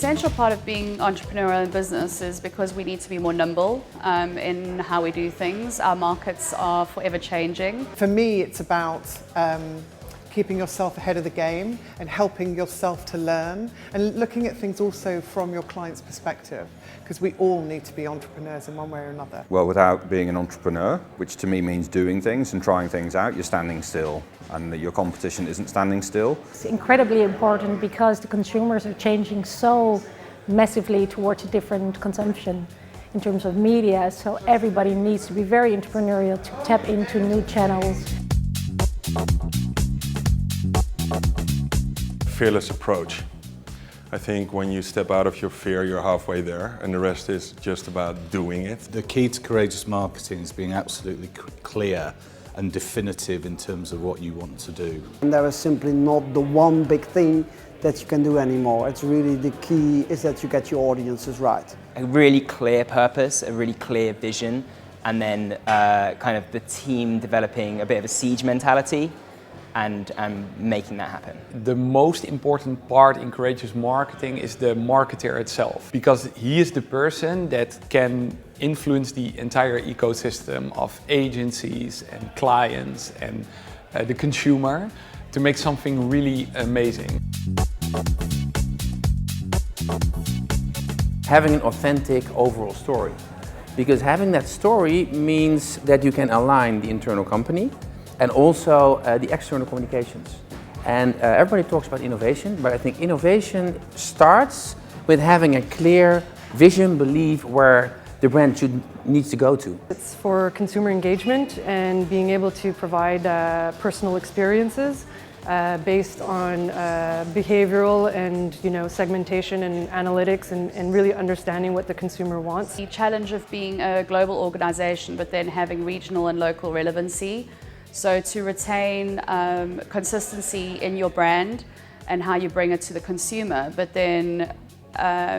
essential part of being entrepreneurial in business is because we need to be more nimble in how we do things. Our markets are forever changing. For me, it's about keeping yourself ahead of the game and helping yourself to learn and looking at things also from your client's perspective, because we all need to be entrepreneurs in one way or another. Well, without being an entrepreneur, which to me means doing things and trying things out, you're standing still, and your competition isn't standing still. It's incredibly important because the consumers are changing so massively towards a different consumption in terms of media, so everybody needs to be very entrepreneurial to tap into new channels. Fearless approach. I think when you step out of your fear, you're halfway there, and the rest is just about doing it. The key to courageous marketing is being absolutely clear and definitive in terms of what you want to do. And there is simply not the one big thing that you can do anymore. It's really the key is that you get your audiences right. A really clear purpose, a really clear vision, and then kind of the team developing a bit of a siege mentality and making that happen. The most important part in courageous marketing is the marketer itself, because he is the person that can influence the entire ecosystem of agencies and clients and the consumer to make something really amazing. Having an authentic overall story, because having that story means that you can align the internal company and also the external communications. And everybody talks about innovation, but I think innovation starts with having a clear vision, belief where the brand needs to go to. It's for consumer engagement and being able to provide personal experiences based on behavioral and segmentation and analytics and really understanding what the consumer wants. The challenge of being a global organization but then having regional and local relevancy. So to retain consistency in your brand and how you bring it to the consumer, but then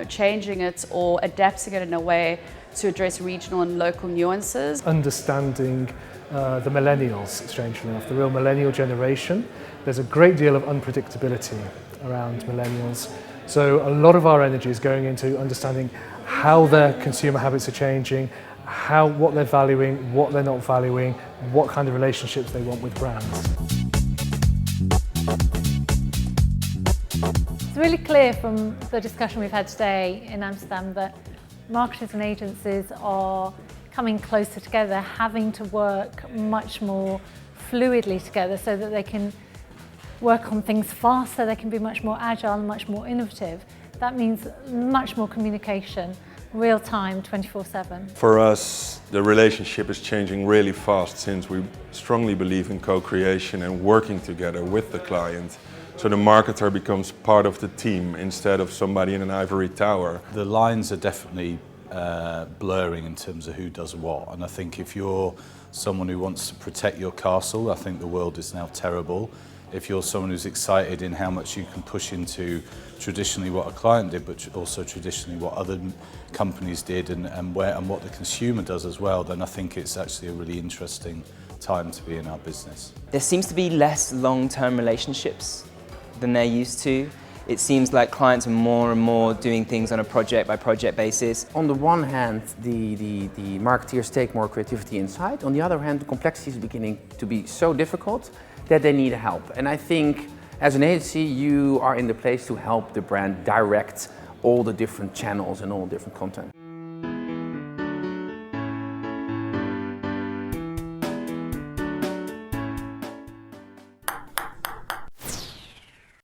changing it or adapting it in a way to address regional and local nuances. Understanding the millennials, strangely enough, the real millennial generation. There's a great deal of unpredictability around millennials. So a lot of our energy is going into understanding how their consumer habits are changing, what they're valuing, what they're not valuing, what kind of relationships they want with brands. It's really clear from the discussion we've had today in Amsterdam that marketers and agencies are coming closer together, having to work much more fluidly together so that they can work on things faster, they can be much more agile and much more innovative. That means much more communication, real time, 24/7. For us, the relationship is changing really fast since we strongly believe in co-creation and working together with the client. So the marketer becomes part of the team instead of somebody in an ivory tower. The lines are definitely blurring in terms of who does what, and I think if you're someone who wants to protect your castle, I think the world is now terrible. If you're someone who's excited in how much you can push into traditionally what a client did, but also traditionally what other companies did and what the consumer does as well, then I think it's actually a really interesting time to be in our business. There seems to be less long-term relationships than there used to. It seems like clients are more and more doing things on a project-by-project basis. On the one hand, the marketeers take more creativity inside. On the other hand, the complexity is beginning to be so difficult that they need help. And I think as an agency, you are in the place to help the brand direct all the different channels and all the different content.